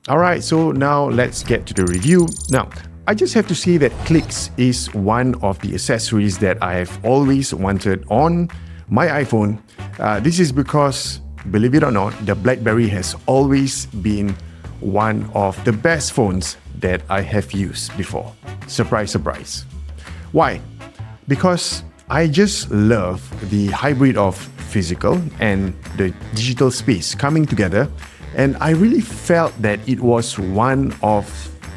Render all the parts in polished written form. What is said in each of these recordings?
Alright, so now let's get to the review. Now, I just have to say that clicks is one of the accessories that I have always wanted on my iPhone. This is because, believe it or not, the Blackberry has always been one of the best phones that I have used before. Surprise, surprise. Why? Because I just love the hybrid of physical and the digital space coming together, and I really felt that it was one of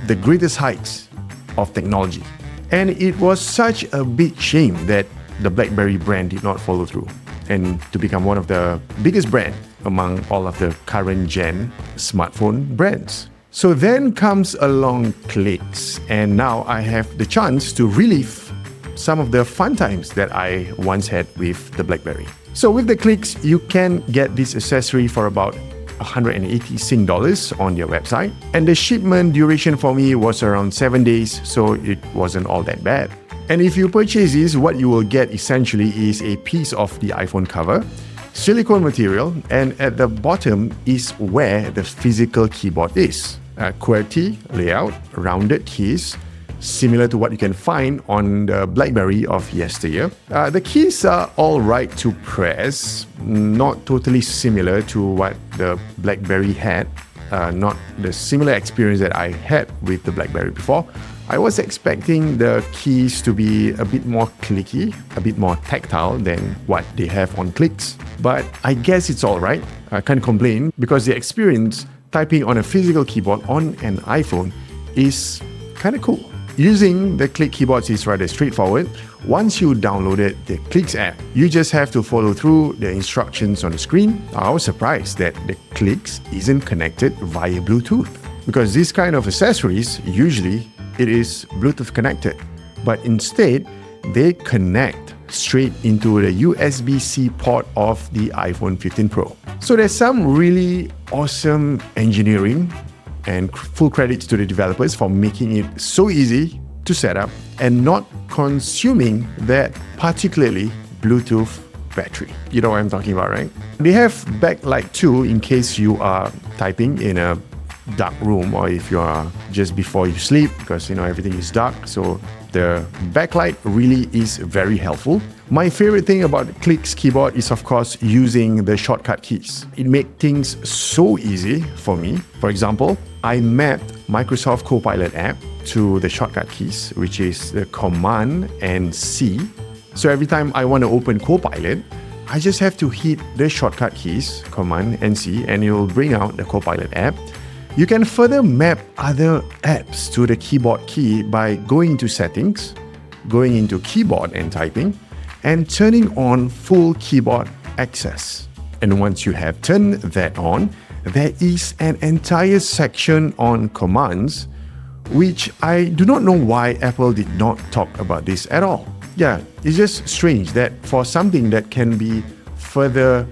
the greatest heights of technology. And it was such a big shame that the Blackberry brand did not follow through and to become one of the biggest brands among all of the current gen smartphone brands. So then comes along clicks, and now I have the chance to relive some of the fun times that I once had with the Blackberry. So with the clicks, you can get this accessory for about 180 Sing dollars on their website, and the shipment duration for me was around 7 days, so it wasn't all that bad. And if you purchase this, what you will get essentially is a piece of the iPhone cover, silicone material, and at the bottom is where the physical keyboard is. A QWERTY layout, rounded keys, similar to what you can find on the Blackberry of yesteryear. The keys are alright to press, not totally similar to what the Blackberry had, not the similar experience that I had with the Blackberry before. I was expecting the keys to be a bit more clicky, a bit more tactile than what they have on clicks, but I guess it's alright. I can't complain because the experience typing on a physical keyboard on an iPhone is kind of cool. Using the Click keyboards is rather straightforward. Once you downloaded the Clicks app, you just have to follow through the instructions on the screen. I was surprised that the Clicks isn't connected via Bluetooth, because this kind of accessories, usually it is Bluetooth connected, but instead they connect straight into the USB-C port of the iPhone 15 Pro. So there's some really awesome engineering, and full credits to the developers for making it so easy to set up and not consuming that particularly Bluetooth battery. You know what I'm talking about, right? They have backlight too in case you are typing in a dark room, or if you are just before you sleep, because everything is dark. So the backlight really is very helpful. My favorite thing about the Clicks keyboard is, of course, using the shortcut keys. It makes things so easy for me. For example, I mapped Microsoft Copilot app to the shortcut keys, which is the Command and C. So every time I want to open Copilot, I just have to hit the shortcut keys, Command and C, and it will bring out the Copilot app. You can further map other apps to the keyboard key by going to Settings, going into Keyboard and Typing, and turning on full keyboard access. And once you have turned that on, there is an entire section on commands, which I do not know why Apple did not talk about this at all. Yeah, it's just strange that for something that can be further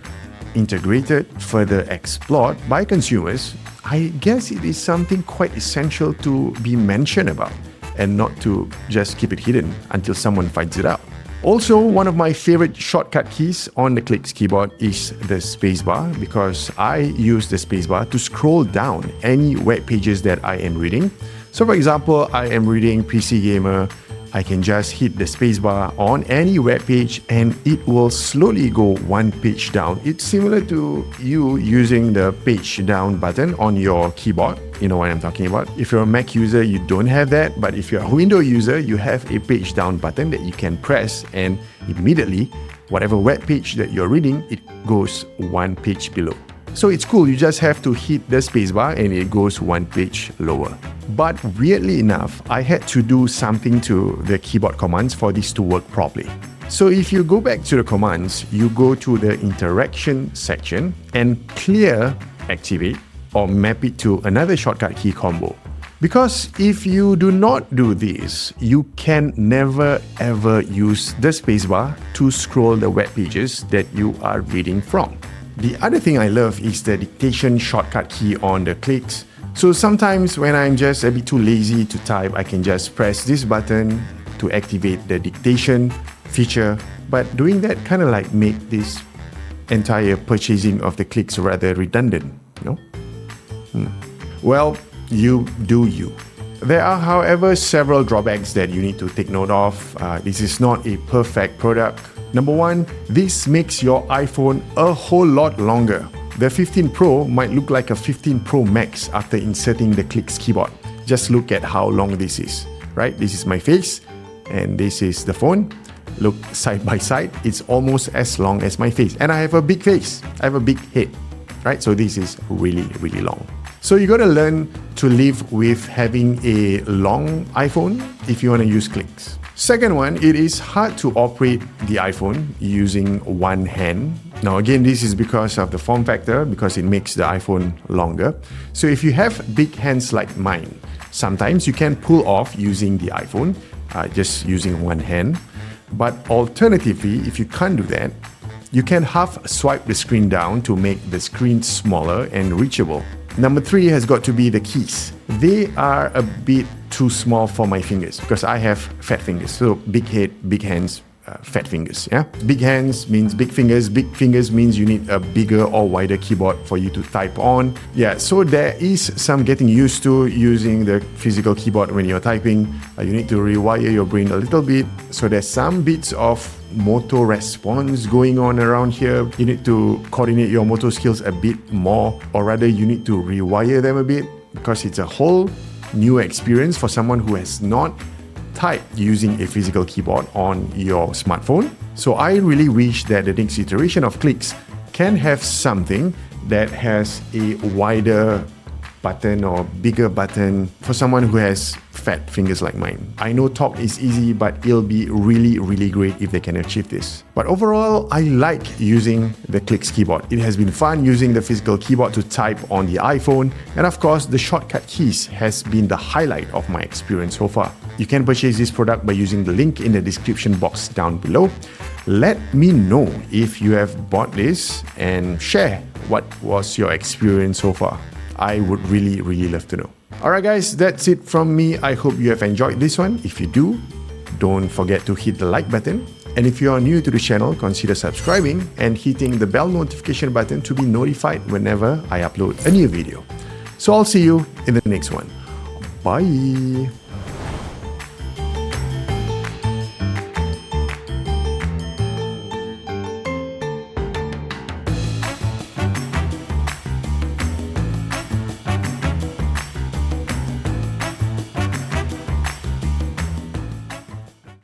integrated, further explored by consumers, I guess it is something quite essential to be mentioned about and not to just keep it hidden until someone finds it out. Also, one of my favorite shortcut keys on the Clicks keyboard is the spacebar, because I use the spacebar to scroll down any web pages that I am reading. So for example, I am reading PC Gamer, I can just hit the spacebar on any web page and it will slowly go one page down. It's similar to you using the page down button on your keyboard. You know what I'm talking about. If you're a Mac user, you don't have that, but if you're a Windows user, you have a page down button that you can press, and immediately, whatever web page that you're reading, it goes one page below. So it's cool, you just have to hit the spacebar and it goes one page lower. But weirdly enough, I had to do something to the keyboard commands for this to work properly. So if you go back to the commands, you go to the interaction section and clear activate or map it to another shortcut key combo. Because if you do not do this, you can never ever use the spacebar to scroll the web pages that you are reading from. The other thing I love is the dictation shortcut key on the Clicks. So sometimes when I'm just a bit too lazy to type, I can just press this button to activate the dictation feature. But doing that kind of like make this entire purchasing of the Clicks rather redundant, you know? Well, you do you. There are, however, several drawbacks that you need to take note of. This is not a perfect product. Number one, this makes your iPhone a whole lot longer. The 15 Pro might look like a 15 Pro Max after inserting the Clicks keyboard. Just look at how long this is, right? This is my face and this is the phone. Look side by side, it's almost as long as my face. And I have a big face, I have a big head, right? So this is really, really long. So you gotta learn to live with having a long iPhone if you wanna use Clicks. Second one, it is hard to operate the iPhone using one hand. Now again, this is because of the form factor, because it makes the iPhone longer. So if you have big hands like mine, sometimes you can pull off using the iPhone, just using one hand. But alternatively, if you can't do that, you can half swipe the screen down to make the screen smaller and reachable. Number three has got to be the keys. They are a bit too small for my fingers because I have fat fingers. So big head, big hands, fat fingers. Yeah, big hands means big fingers means you need a bigger or wider keyboard for you to type on. Yeah, so there is some getting used to using the physical keyboard when you're typing. You need to rewire your brain a little bit. So there's some bits of motor response going on around here. You need to coordinate your motor skills a bit more, or rather you need to rewire them a bit because it's a whole new experience for someone who has not type using a physical keyboard on your smartphone. So I really wish that the next iteration of Clicks can have something that has a wider button or bigger button for someone who has fat fingers like mine. I know talk is easy, but it'll be really, really great if they can achieve this. But overall, I like using the Clicks keyboard. It has been fun using the physical keyboard to type on the iPhone. And of course, the shortcut keys has been the highlight of my experience so far. You can purchase this product by using the link in the description box down below. Let me know if you have bought this and share what was your experience so far. I would really, really love to know. Alright guys, that's it from me. I hope you have enjoyed this one. If you do, don't forget to hit the like button. And if you are new to the channel, consider subscribing and hitting the bell notification button to be notified whenever I upload a new video. So I'll see you in the next one. Bye!